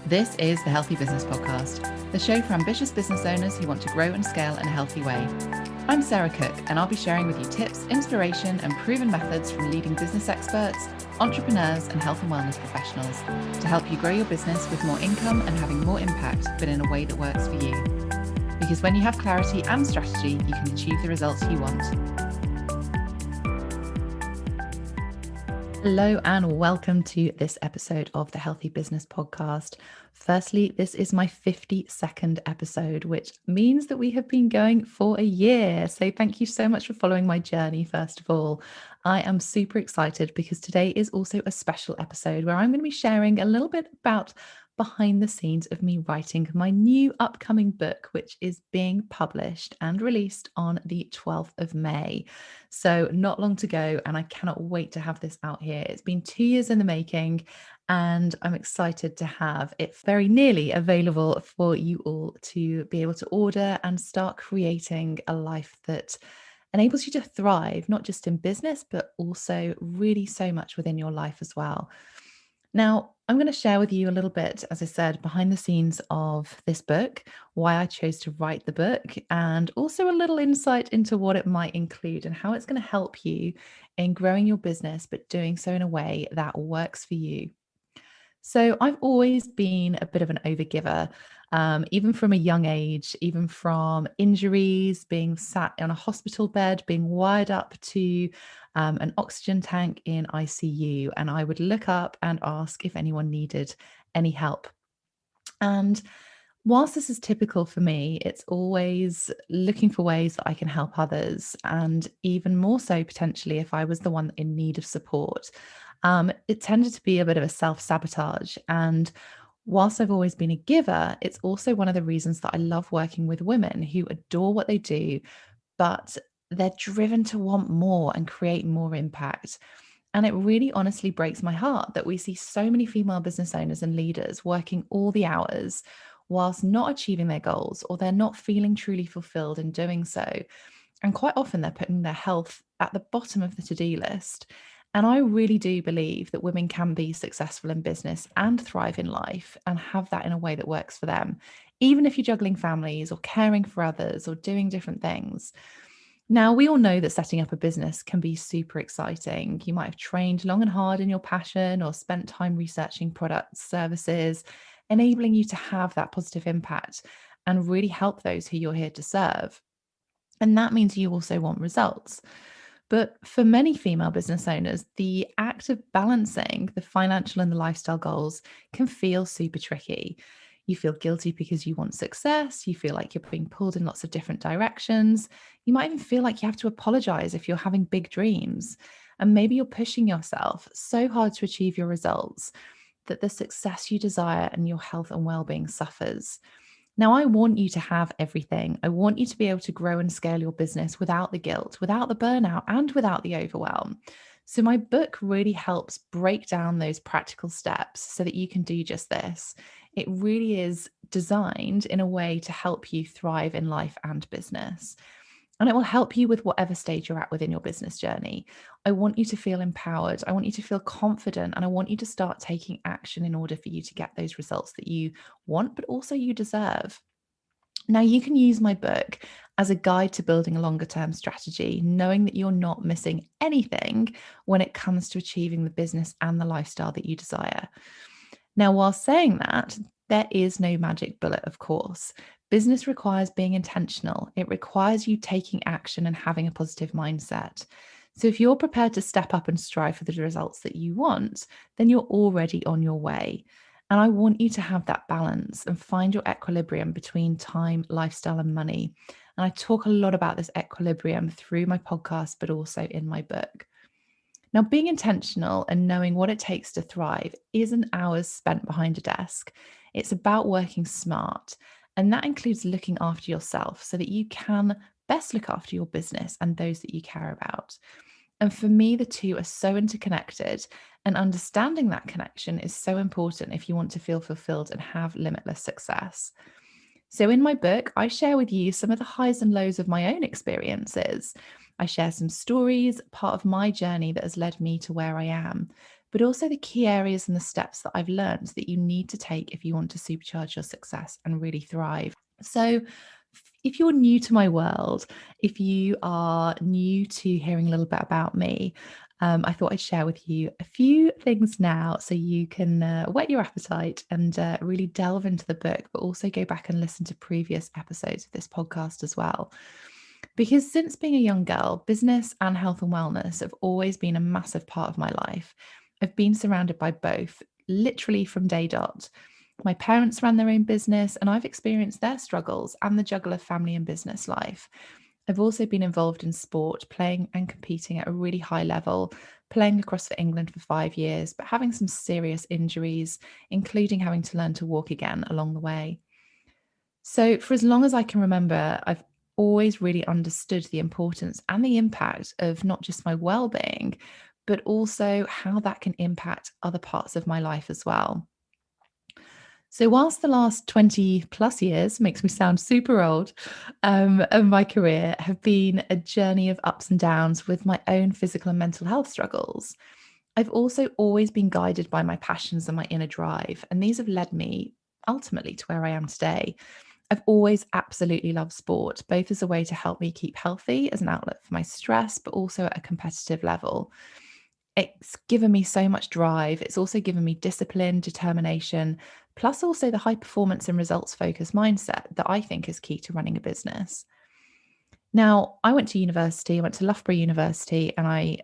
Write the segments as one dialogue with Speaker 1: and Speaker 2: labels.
Speaker 1: This is the Healthy Business Podcast, the show for ambitious business owners who want to grow and scale in a healthy way. I'm Sarah Cook, and I'll be sharing with you tips, inspiration, and proven methods from leading business experts, entrepreneurs, and health and wellness professionals to help you grow your business with more income and having more impact, but in a way that works for you. Because when you have clarity and strategy, you can achieve the results you want. Hello and welcome to this episode of the Healthy Business Podcast. Firstly, this is my 52nd episode, which means that we have been going for a year. So thank you so much for following my journey, first of all. I am super excited because today is also a special episode where I'm going to be sharing a little bit about behind the scenes of me writing my new upcoming book, which is being published and released on the 12th of May. So not long to go, and I cannot wait to have this out here. It's been 2 years in the making, and I'm excited to have it very nearly available for you all to be able to order and start creating a life that enables you to thrive, not just in business, but also really so much within your life as well. Now, I'm going to share with you a little bit, as I said, behind the scenes of this book, why I chose to write the book, and also a little insight into what it might include and how it's going to help you in growing your business, but doing so in a way that works for you. So I've always been a bit of an overgiver, even from a young age, even from injuries, being sat on a hospital bed, being wired up to an oxygen tank in ICU. And I would look up and ask if anyone needed any help. And whilst this is typical for me, it's always looking for ways that I can help others. And even more so, potentially, if I was the one in need of support. It tended to be a bit of a self-sabotage. And whilst I've always been a giver, it's also one of the reasons that I love working with women who adore what they do, but they're driven to want more and create more impact. And it really honestly breaks my heart that we see so many female business owners and leaders working all the hours whilst not achieving their goals, or they're not feeling truly fulfilled in doing so. And quite often they're putting their health at the bottom of the to-do list. And I really do believe that women can be successful in business and thrive in life and have that in a way that works for them, even if you're juggling families or caring for others or doing different things. Now, we all know that setting up a business can be super exciting. You might have trained long and hard in your passion or spent time researching products, services, enabling you to have that positive impact and really help those who you're here to serve. And that means you also want results. But for many female business owners, the act of balancing the financial and the lifestyle goals can feel super tricky. You feel guilty because you want success. You feel like you're being pulled in lots of different directions. You might even feel like you have to apologize if you're having big dreams. And maybe you're pushing yourself so hard to achieve your results that the success you desire and your health and well-being suffers. Now, I want you to have everything. I want you to be able to grow and scale your business without the guilt, without the burnout, and without the overwhelm. So my book really helps break down those practical steps so that you can do just this. It really is designed in a way to help you thrive in life and business. And it will help you with whatever stage you're at within your business journey. I want you to feel empowered. I want you to feel confident. And I want you to start taking action in order for you to get those results that you want, but also you deserve. Now, you can use my book as a guide to building a longer term strategy, knowing that you're not missing anything when it comes to achieving the business and the lifestyle that you desire. Now, while saying that, there is no magic bullet, of course. Business requires being intentional. It requires you taking action and having a positive mindset. So if you're prepared to step up and strive for the results that you want, then you're already on your way. And I want you to have that balance and find your equilibrium between time, lifestyle, and money. And I talk a lot about this equilibrium through my podcast, but also in my book. Now, being intentional and knowing what it takes to thrive isn't hours spent behind a desk. It's about working smart. And that includes looking after yourself so that you can best look after your business and those that you care about. And for me, the two are so interconnected, and understanding that connection is so important if you want to feel fulfilled and have limitless success. So in my book, I share with you some of the highs and lows of my own experiences. I share some stories, part of my journey that has led me to where I am. but also the key areas and the steps that I've learned that you need to take if you want to supercharge your success and really thrive. So, if you're new to my world, if you are new to hearing a little bit about me, I thought I'd share with you a few things now so you can whet your appetite and really delve into the book, but also go back and listen to previous episodes of this podcast as well. Because since being a young girl, business and health and wellness have always been a massive part of my life. I've been surrounded by both, literally from day dot. My parents ran their own business, and I've experienced their struggles and the juggle of family and business life. I've also been involved in sport, playing and competing at a really high level, playing across for England for 5 years, but having some serious injuries, including having to learn to walk again along the way. So, for as long as I can remember, I've always really understood the importance and the impact of not just my well-being, but also how that can impact other parts of my life as well. So, whilst the last 20 plus years makes me sound super old, of my career have been a journey of ups and downs with my own physical and mental health struggles, I've also always been guided by my passions and my inner drive. And these have led me ultimately to where I am today. I've always absolutely loved sport, both as a way to help me keep healthy, as an outlet for my stress, but also at a competitive level. It's given me so much drive. It's also given me discipline, determination, plus also the high performance and results focused mindset that I think is key to running a business. Now, I went to university, I went to Loughborough University, and I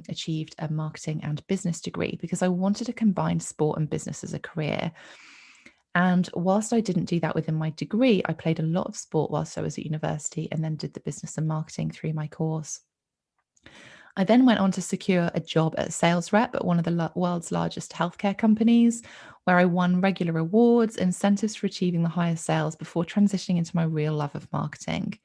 Speaker 1: achieved a marketing and business degree because I wanted to combine sport and business as a career. And whilst I didn't do that within my degree, I played a lot of sport whilst I was at university and then did the business and marketing through my course. I then went on to secure a job as sales rep at one of the world's largest healthcare companies, where I won regular awards, incentives for achieving the highest sales before transitioning into my real love of marketing.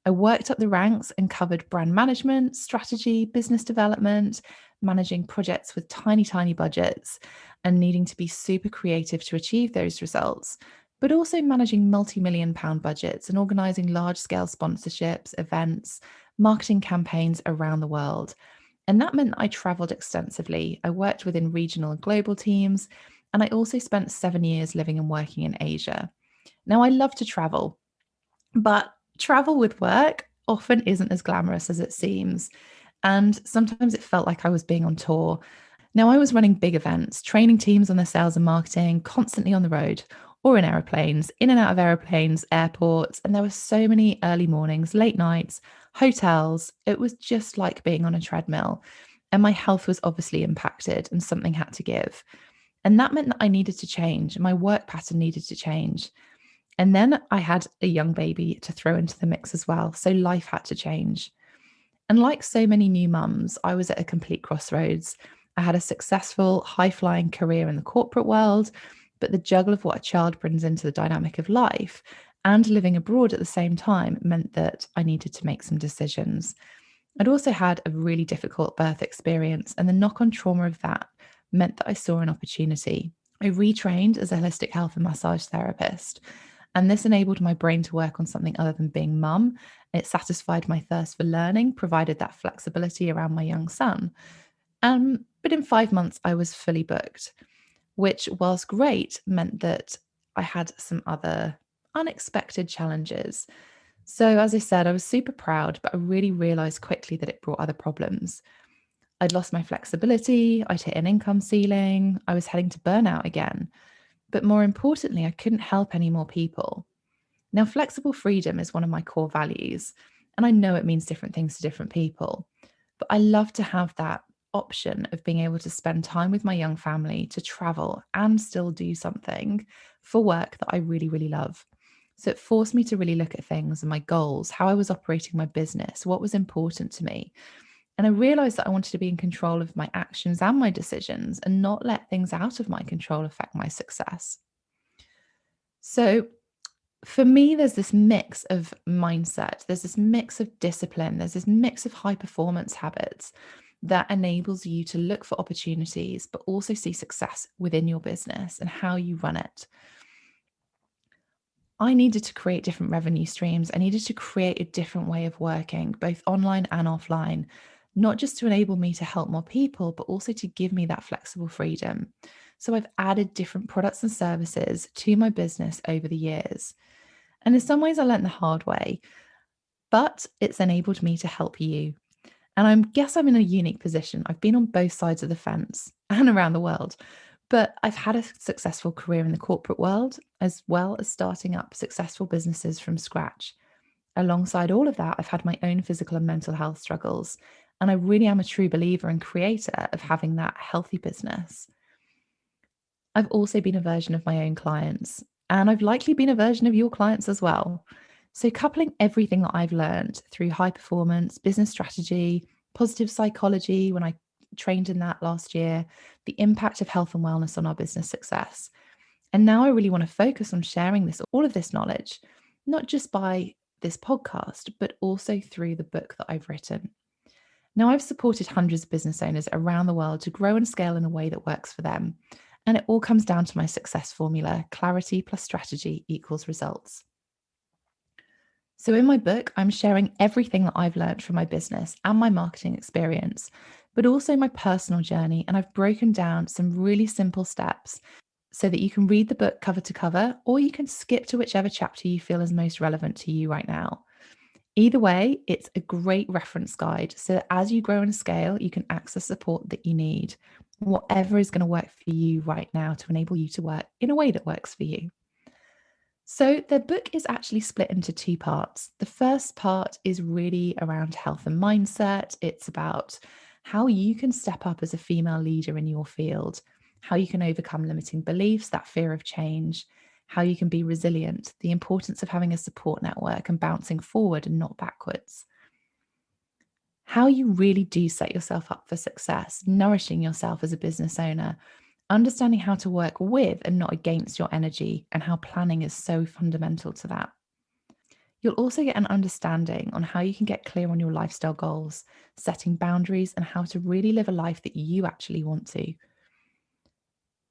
Speaker 1: I worked up the ranks and covered brand management, strategy, business development, managing projects with tiny, tiny budgets, and needing to be super creative to achieve those results, but also managing multi-million pound budgets and organizing large scale sponsorships, events, marketing campaigns around the world. And that meant I traveled extensively. I worked within regional and global teams, and I also spent 7 years living and working in Asia. Now, I love to travel, but travel with work often isn't as glamorous as it seems. And sometimes it felt like I was being on tour. Now, I was running big events, training teams on their sales and marketing, constantly on the road or in aeroplanes, in and out of aeroplanes, airports. And there were so many early mornings, late nights, hotels. It was just like being on a treadmill. And my health was obviously impacted and something had to give. And that meant that I needed to change. My work pattern needed to change. And then I had a young baby to throw into the mix as well. So life had to change. And like so many new mums, I was at a complete crossroads. I had a successful, high flying career in the corporate world, but the juggle of what a child brings into the dynamic of life and living abroad at the same time meant that I needed to make some decisions. I'd also had a really difficult birth experience, and the knock on trauma of that meant that I saw an opportunity. I retrained as a holistic health and massage therapist, and this enabled my brain to work on something other than being mum. It satisfied my thirst for learning, provided that flexibility around my young son. But in 5 months, I was fully booked, which, whilst great, meant that I had some other unexpected challenges. So, as I said, I was super proud, but I really realized quickly that it brought other problems. I'd lost my flexibility, I'd hit an income ceiling, I was heading to burnout again. But more importantly, I couldn't help any more people. Now, flexible freedom is one of my core values, and I know it means different things to different people. But I love to have that option of being able to spend time with my young family, to travel and still do something for work that I really, really love. So it forced me to really look at things and my goals, how I was operating my business, what was important to me. And I realized that I wanted to be in control of my actions and my decisions and not let things out of my control affect my success. So for me, there's this mix of mindset, there's this mix of discipline, there's this mix of high performance habits that enables you to look for opportunities, but also see success within your business and how you run it. I needed to create different revenue streams. I needed to create a different way of working, both online and offline, not just to enable me to help more people, but also to give me that flexible freedom. So I've added different products and services to my business over the years. And in some ways, I learned the hard way, but it's enabled me to help you. And I guess I'm in a unique position. I've been on both sides of the fence and around the world, but I've had a successful career in the corporate world, as well as starting up successful businesses from scratch. Alongside all of that, I've had my own physical and mental health struggles. And I really am a true believer and creator of having that healthy business. I've also been a version of my own clients, and I've likely been a version of your clients as well. So, coupling everything that I've learned through high performance, business strategy, positive psychology, when I trained in that last year, the impact of health and wellness on our business success. And now I really want to focus on sharing all of this knowledge, not just by this podcast, but also through the book that I've written. Now, I've supported hundreds of business owners around the world to grow and scale in a way that works for them. And it all comes down to my success formula: clarity plus strategy equals results. So, in my book, I'm sharing everything that I've learned from my business and my marketing experience, but also my personal journey. And I've broken down some really simple steps so that you can read the book cover to cover, or you can skip to whichever chapter you feel is most relevant to you right now. Either way, it's a great reference guide so that as you grow and scale, you can access support that you need, whatever is going to work for you right now to enable you to work in a way that works for you. So the book is actually split into two parts. The first part is really around health and mindset. It's about how you can step up as a female leader in your field, how you can overcome limiting beliefs, that fear of change, how you can be resilient, the importance of having a support network and bouncing forward and not backwards. How you really do set yourself up for success, nourishing yourself as a business owner, understanding how to work with and not against your energy, and how planning is so fundamental to that. You'll also get an understanding on how you can get clear on your lifestyle goals, setting boundaries, and how to really live a life that you actually want to.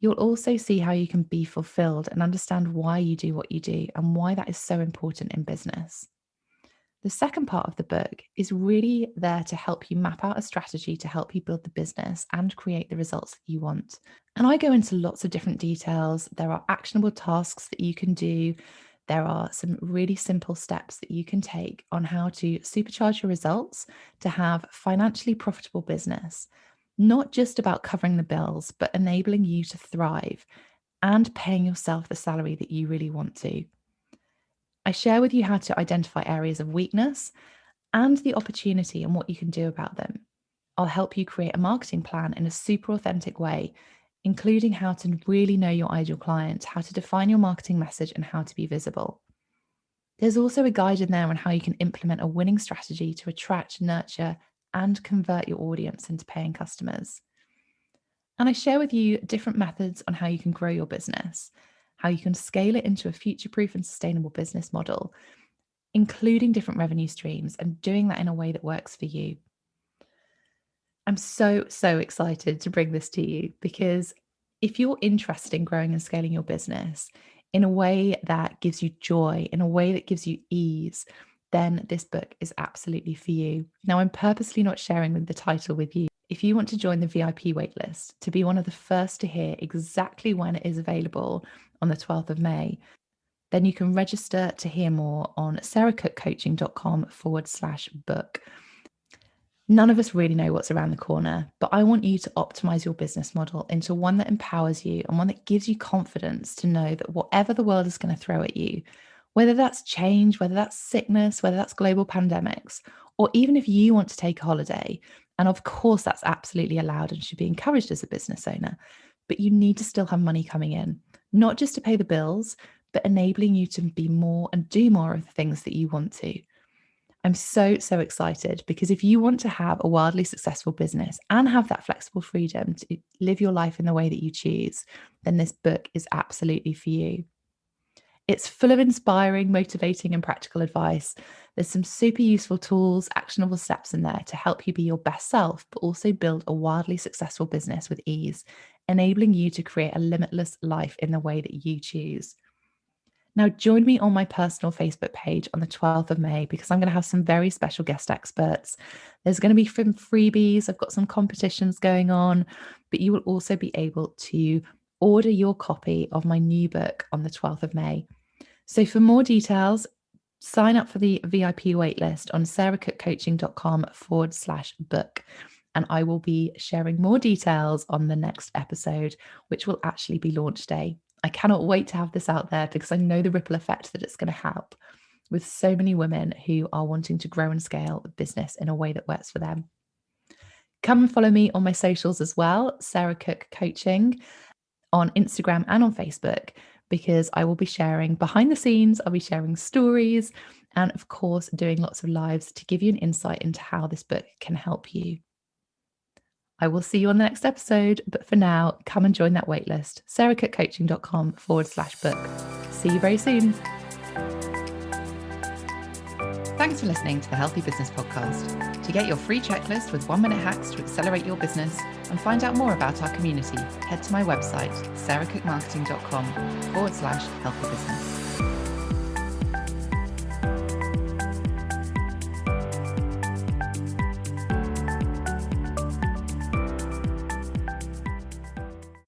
Speaker 1: You'll also see how you can be fulfilled and understand why you do what you do and why that is so important in business. The second part of the book is really there to help you map out a strategy to help you build the business and create the results that you want. And I go into lots of different details. There are actionable tasks that you can do. There are some really simple steps that you can take on how to supercharge your results to have financially profitable business, not just about covering the bills, but enabling you to thrive and paying yourself the salary that you really want to. I share with you how to identify areas of weakness and the opportunity and what you can do about them. I'll help you create a marketing plan in a super authentic way, including how to really know your ideal client, how to define your marketing message, and how to be visible. There's also a guide in there on how you can implement a winning strategy to attract, nurture, and convert your audience into paying customers. And I share with you different methods on how you can grow your business, how you can scale it into a future-proof and sustainable business model, including different revenue streams and doing that in a way that works for you. I'm so excited to bring this to you because if you're interested in growing and scaling your business in a way that gives you joy, in a way that gives you ease, then this book is absolutely for you. Now, I'm purposely not sharing the title with you. If you want to join the VIP waitlist to be one of the first to hear exactly when it is available on the 12th of May, then you can register to hear more on sarahcookcoaching.com/book. None of us really know what's around the corner, but I want you to optimize your business model into one that empowers you and one that gives you confidence to know that whatever the world is going to throw at you, whether that's change, whether that's sickness, whether that's global pandemics, or even if you want to take a holiday, and of course that's absolutely allowed and should be encouraged as a business owner, but you need to still have money coming in, not just to pay the bills, but enabling you to be more and do more of the things that you want to. I'm so excited because if you want to have a wildly successful business and have that flexible freedom to live your life in the way that you choose, then this book is absolutely for you. It's full of inspiring, motivating, and practical advice. There's some super useful tools, actionable steps in there to help you be your best self, but also build a wildly successful business with ease, enabling you to create a limitless life in the way that you choose. Now, join me on my personal Facebook page on the 12th of May because I'm going to have some very special guest experts. There's going to be some freebies. I've got some competitions going on, but you will also be able to order your copy of my new book on the 12th of May. So for more details, sign up for the VIP waitlist on sarahcookcoaching.com/book. And I will be sharing more details on the next episode, which will actually be launch day. I cannot wait to have this out there because I know the ripple effect that it's going to have with so many women who are wanting to grow and scale a business in a way that works for them. Come and follow me on my socials as well, Sarah Cook Coaching, on Instagram and on Facebook, because I will be sharing behind the scenes, I'll be sharing stories, and of course, doing lots of lives to give you an insight into how this book can help you. I will see you on the next episode, but for now, come and join that waitlist, sarahcookcoaching.com/book. See you very soon. Thanks for listening to the Healthy Business Podcast. To get your free checklist with 1-minute hacks to accelerate your business and find out more about our community, head to my website, sarahcookmarketing.com/healthy business.